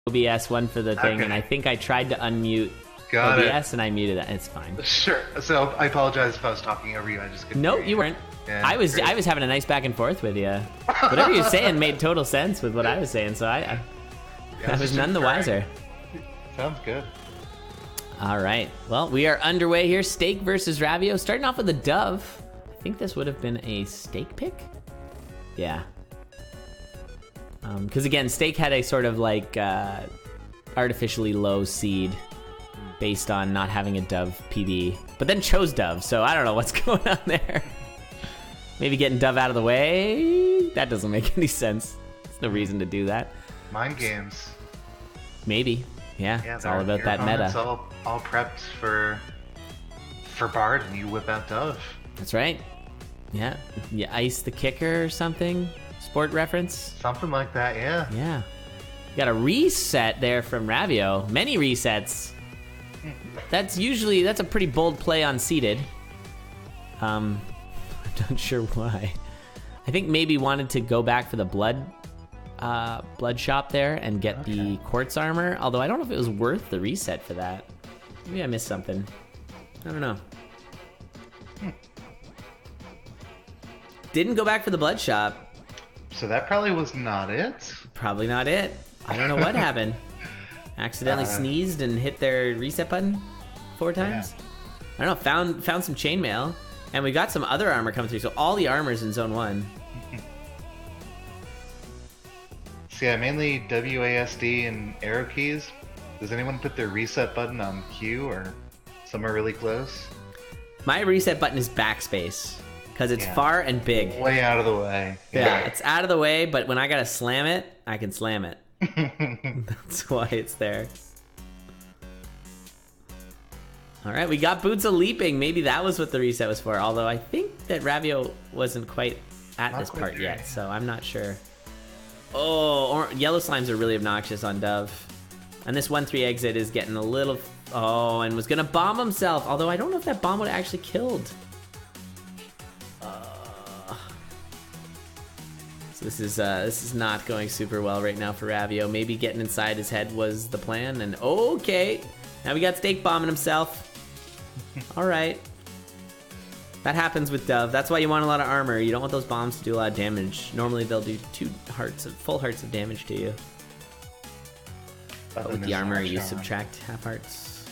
OBS, one for the thing, and I think I tried to unmute OBS and I muted that. It's fine. Sure. So I apologize if I was talking over you. I just couldn't. Nope, you weren't. Yeah, I was having a nice back and forth with you. Whatever you're saying made total sense with what I was saying, so I was none the wiser. Sounds good. All right. Well, we are underway here. Staekk versus Ravio. Starting off with a dove. I think this would have been a Staekk pick. Yeah. Because again, Staekk had a sort of like artificially low seed based on not having a dove PB, but then chose dove. So I don't know what's going on there. Maybe getting dove out of the way? That doesn't make any sense. There's no reason to do that. Mind games. Maybe. Yeah, it's all about that meta. It's all prepped for Bard, and you whip out dove. That's right. Yeah, you ice the kicker or something. Sport reference. Something like that, yeah. Yeah. Got a reset there from Ravio. Many resets. That's a pretty bold play on seeded. I'm not sure why. I think maybe wanted to go back for the blood shop there and get the quartz armor, although I don't know if it was worth the reset for that. Maybe I missed something. I don't know. Didn't go back for the blood shop. So that probably was not it. Probably not it. I don't know what happened. Accidentally sneezed and hit their reset button 4 times. Yeah. I don't know, found some chainmail, and we got some other armor coming through, so all the armor's in zone 1. So yeah, mainly WASD and arrow keys. Does anyone put their reset button on Q or somewhere really close? My reset button is backspace, because it's far and big. Way out of the way. Yeah, it's out of the way, but when I gotta slam it, I can slam it. That's why it's there. Alright, we got Boots a Leaping. Maybe that was what the reset was for, although I think that Ravio wasn't quite at this part yet, so I'm not sure. Oh, yellow slimes are really obnoxious on Dove. And this 1-3 exit is getting a little... Oh, and was going to bomb himself. Although I don't know if that bomb would have actually killed. So this is not going super well right now for Ravio. Maybe getting inside his head was the plan. And okay, now we got Staekk bombing himself. All right. That happens with Dove. That's why you want a lot of armor. You don't want those bombs to do a lot of damage. Normally they'll do full hearts of damage to you. But with the armor, you subtract half hearts.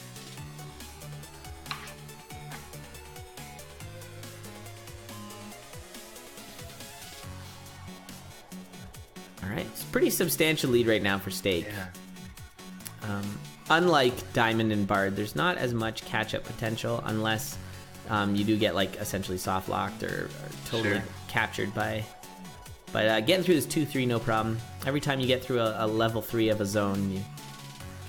All right, it's a pretty substantial lead right now for Staekk. Yeah. Unlike Diamond and Bard, there's not as much catch-up potential unless you do get like essentially soft locked or totally captured by. But getting through this 2-3, no problem. Every time you get through a level 3 of a zone, you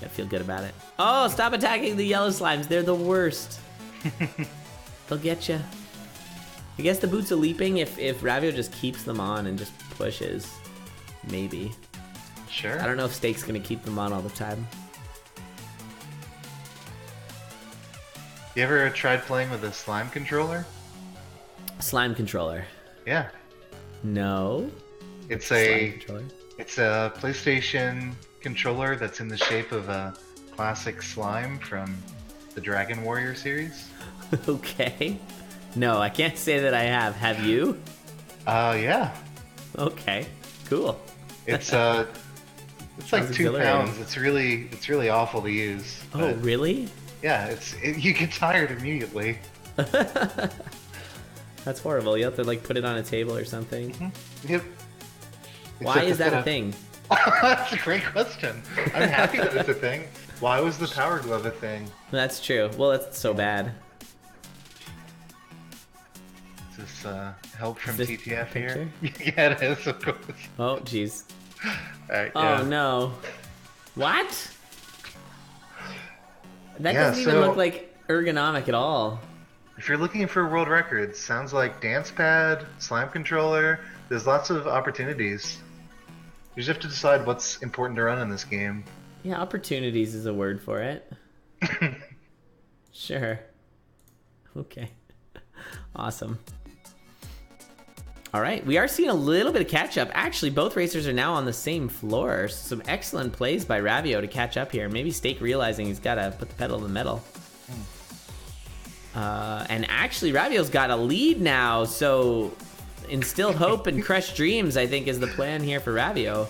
gotta feel good about it. Oh, stop attacking the yellow slimes. They're the worst. They'll get you. I guess the Boots of Leaping, if Ravio just keeps them on and just pushes, maybe. Sure. I don't know if Staekk's gonna keep them on all the time. You ever tried playing with a slime controller? Slime controller? Yeah. No. It's a PlayStation controller that's in the shape of a classic slime from the Dragon Warrior series. Okay. No, I can't say that I have. Have you? Yeah. Okay. Cool. It's like 2 pounds. It's really awful to use. Oh, really? Yeah, you get tired immediately. That's horrible. You have to like put it on a table or something. Mm-hmm. Yep. Why is that a thing? That's a great question. I'm happy that it's a thing. Why was the Power Glove a thing? That's true. Well, that's so bad. Is this help from TTF here? Picture? Yeah, it is, of course. Oh, jeez. Right, oh, no. What? That doesn't even look like ergonomic at all. If you're looking for world records, sounds like dance pad, slime controller. There's lots of opportunities. You just have to decide what's important to run in this game. Yeah, opportunities is a word for it. Sure. Okay. Awesome. All right, we are seeing a little bit of catch-up. Actually, both racers are now on the same floor. Some excellent plays by Ravio to catch up here. Maybe Staekk realizing he's got to put the pedal to the metal. And actually, Ravio's got a lead now, so instill hope and crush dreams, I think, is the plan here for Ravio.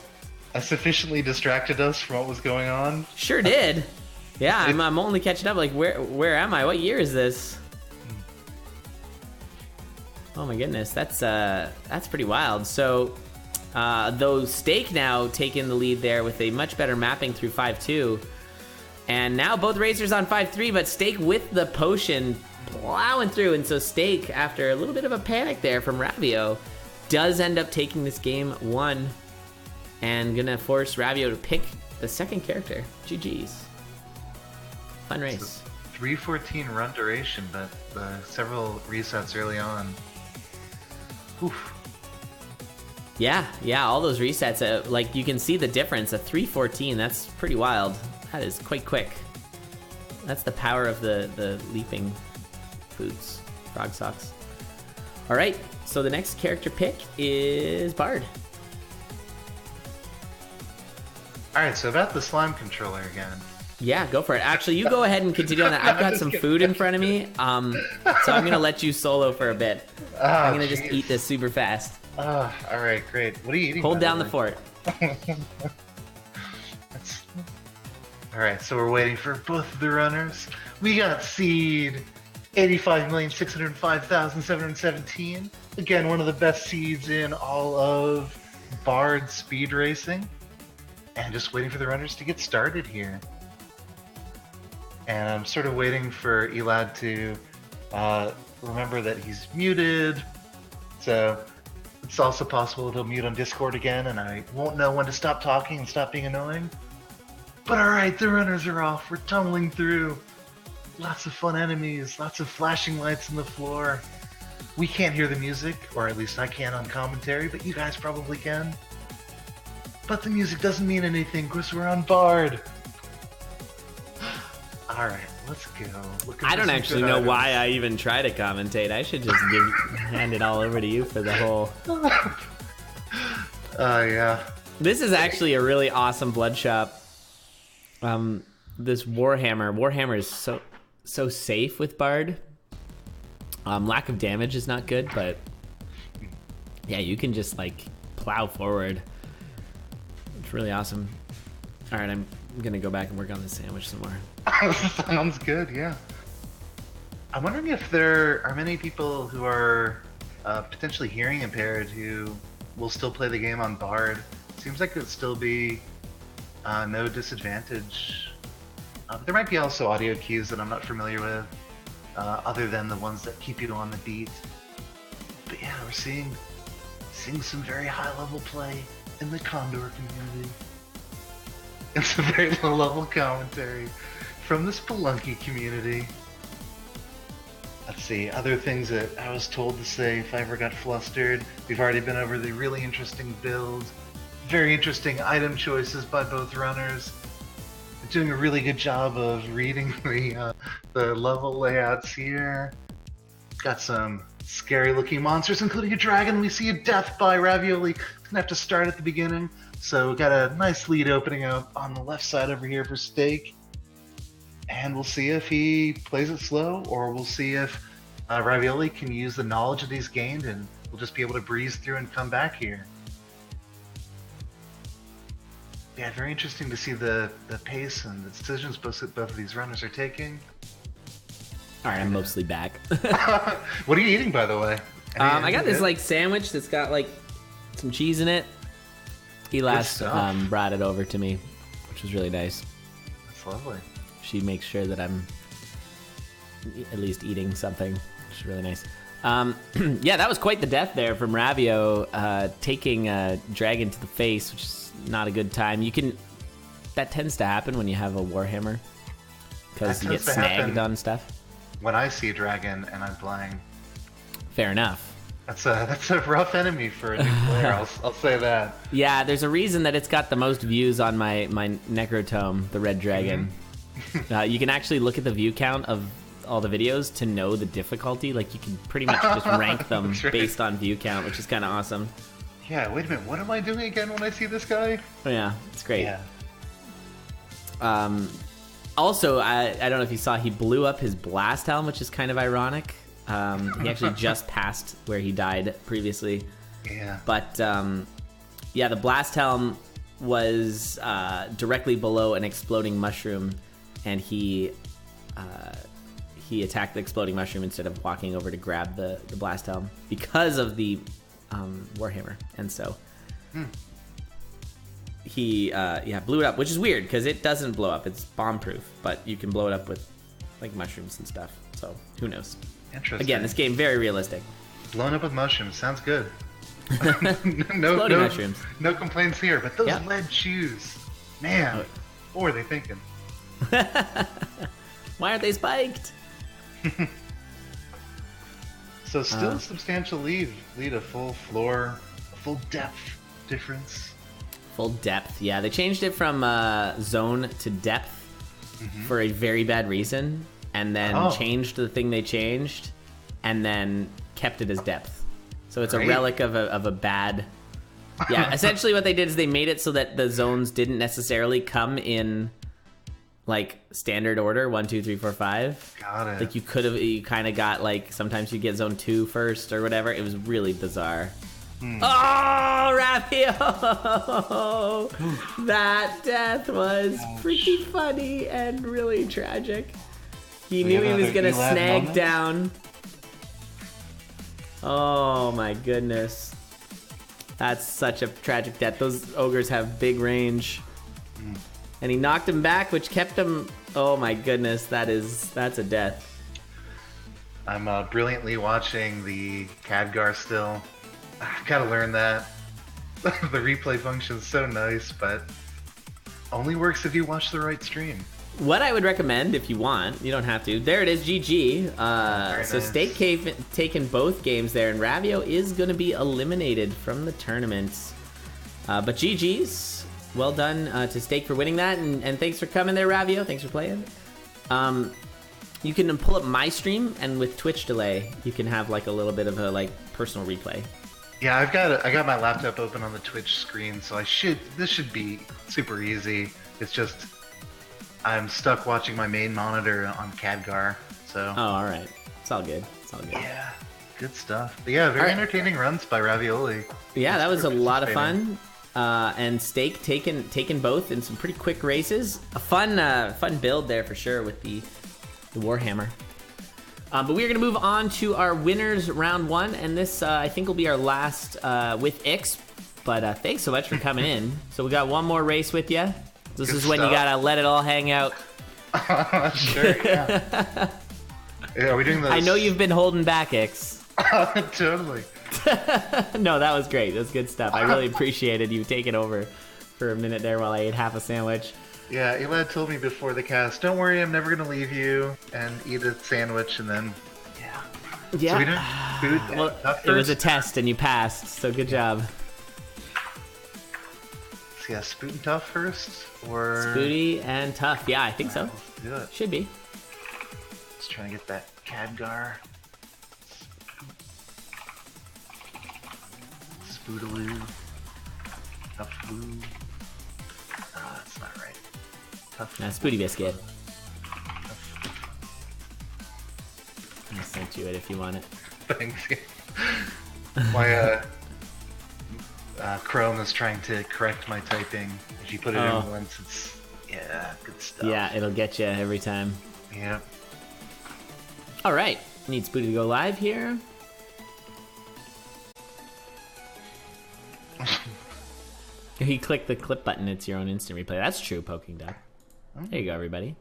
I sufficiently distracted us from what was going on. Sure did. Yeah, I'm only catching up. Like, where am I? What year is this? Oh my goodness, that's pretty wild. So, though Staekk now taking the lead there with a much better mapping through 5-2. And now both racers on 5-3, but Staekk with the potion plowing through. And so Staekk, after a little bit of a panic there from Ravio, does end up taking this game 1 and gonna force Ravio to pick the second character. GG's. Fun race. 3:14 run duration, but several resets early on. Oof. Yeah, all those resets, like you can see the difference. A 3:14, that's pretty wild. That is quite quick. That's the power of the leaping boots, frog socks. All right, so the next character pick is Bard. All right, so about the slime controller again. Yeah, go for it. Actually, you go ahead and continue on that. I've got some food in front of me, so I'm gonna let you solo for a bit. I'm gonna just eat this super fast. All right, great. What are you eating? Hold down the fort. All right, so we're waiting for both of the runners. We got seed 85,605,717. Again, one of the best seeds in all of Bard speed racing. And just waiting for the runners to get started here. And I'm sort of waiting for Elad to remember that he's muted. So it's also possible that he'll mute on Discord again, and I won't know when to stop talking and stop being annoying. But alright, the runners are off. We're tumbling through. Lots of fun enemies, lots of flashing lights on the floor. We can't hear the music, or at least I can't on commentary, but you guys probably can. But the music doesn't mean anything because we're on Bard. Alright, let's go. I don't actually know why I even try to commentate. I should just hand it all over to you for the whole... yeah. This is actually a really awesome blood shop. This Warhammer is so safe with Bard. Lack of damage is not good, but yeah, you can just like plow forward. It's really awesome. All right, I'm gonna go back and work on the sandwich some more. Sounds good, yeah. I'm wondering if there are many people who are potentially hearing impaired who will still play the game on Bard. Seems like it would still be no disadvantage. There might be also audio cues that I'm not familiar with, other than the ones that keep you on the beat. But yeah, we're seeing some very high-level play in the Condor community. And some very low-level commentary from the Spelunky community. Let's see, other things that I was told to say if I ever got flustered. We've already been over the really interesting build. Very interesting item choices by both runners. They're doing a really good job of reading the level layouts here. Got some scary looking monsters, including a dragon. We see a death by Ravioli. Gonna have to start at the beginning. So we got a nice lead opening up on the left side over here for Staekk. And we'll see if he plays it slow, or we'll see if Ravioli can use the knowledge that he's gained and we'll just be able to breeze through and come back here. Yeah, very interesting to see the pace and the decisions both of these runners are taking. All right, I'm mostly back. What are you eating, by the way? I got this like sandwich that's got like some cheese in it. Elas brought it over to me, which was really nice. That's lovely. She makes sure that I'm at least eating something, which is really nice. Yeah, that was quite the death there from Ravio, taking a dragon to the face, which is not a good time. That tends to happen when you have a Warhammer, because you get snagged on stuff. When I see a dragon and I'm playing. Fair enough. That's a rough enemy for a new player. I'll say that. Yeah, there's a reason that it's got the most views on my Necrotome, the red dragon. You can actually look at the view count of all the videos to know the difficulty. Like you can pretty much just rank them right. based on view count, which is kind of awesome. Yeah, wait a minute. What am I doing again when I see this guy? Oh, yeah, it's great. Yeah. Also, I don't know if you saw, he blew up his blast helm, which is kind of ironic. He actually just passed where he died previously. Yeah. But yeah, the blast helm was directly below an exploding mushroom, and he attacked the exploding mushroom instead of walking over to grab the blast helm because of the Warhammer. And so he blew it up, which is weird because it doesn't blow up. It's bomb proof, but you can blow it up with like mushrooms and stuff. So who knows? Interesting. Again, this game very realistic. Blown up with mushrooms sounds good. Exploding mushrooms. No complaints here, but those Yeah. lead shoes, man, what were they thinking? Why aren't they spiked? So still a substantial lead a full floor, a full depth difference. Full depth, yeah. They changed it from zone to depth for a very bad reason, and then changed the thing they changed, and then kept it as depth. So it's a relic of a bad... Yeah, essentially what they did is they made it so that the zones didn't necessarily come in like standard order, 1, 2, 3, 4, 5. Got it. Like you kind of got like, sometimes you get zone 2 first or whatever. It was really bizarre. Oh, Ravio! That death was pretty funny and really tragic. He knew he was gonna snag down. Oh my goodness. That's such a tragic death. Those ogres have big range. And he knocked him back, which kept him... Oh my goodness, that's a death. I'm brilliantly watching the Khadgar still. I've got to learn that. The replay function is so nice, but only works if you watch the right stream. What I would recommend, if you want, you don't have to. There it is, GG. So nice. Staekk taken both games there, and Ravio is going to be eliminated from the tournament. But GG's. Well done to Staekk for winning that, and thanks for coming there, Ravio. Thanks for playing. You can pull up my stream, and with Twitch delay, you can have like a little bit of a like personal replay. Yeah, I got my laptop open on the Twitch screen, so this should be super easy. It's just I'm stuck watching my main monitor on Khadgar, so. Oh, all right. It's all good. It's all good. Yeah, good stuff. But yeah, very entertaining runs by Ravioli. Yeah, that was a lot of fun. And Staekk taken both in some pretty quick races. A fun build there for sure with the Warhammer. But we're gonna move on to our winners round 1, and this I think will be our last with Ix. But thanks so much for coming in. So we got one more race with you. This is when you gotta let it all hang out. Sure, yeah. Are we doing this? I know you've been holding back, Ix. Totally. No, that was great. That's good stuff. I really appreciated you taking over for a minute there while I ate half a sandwich. Yeah, Elad told me before the cast, don't worry, I'm never gonna leave you, and eat a sandwich, and then, yeah. So we didn't food. Well, it was a test, and you passed, so good job. So yeah, Spoot and Tough first, or... Spooty and Tough. Yeah, I think so. Let's do it. Should be. Just trying to get that Khadgar. Spootaloo. Tough-loo. Oh, that's not right. Tough. Spooty Biscuit. I sent you it if you want it. Thanks. My Chrome is trying to correct my typing. If you put it in once, it's good stuff. Yeah, it'll get you every time. Yeah. All right, need Spooty to go live here. If you click the clip button, it's your own instant replay. That's true, Poking Duck. There you go, everybody.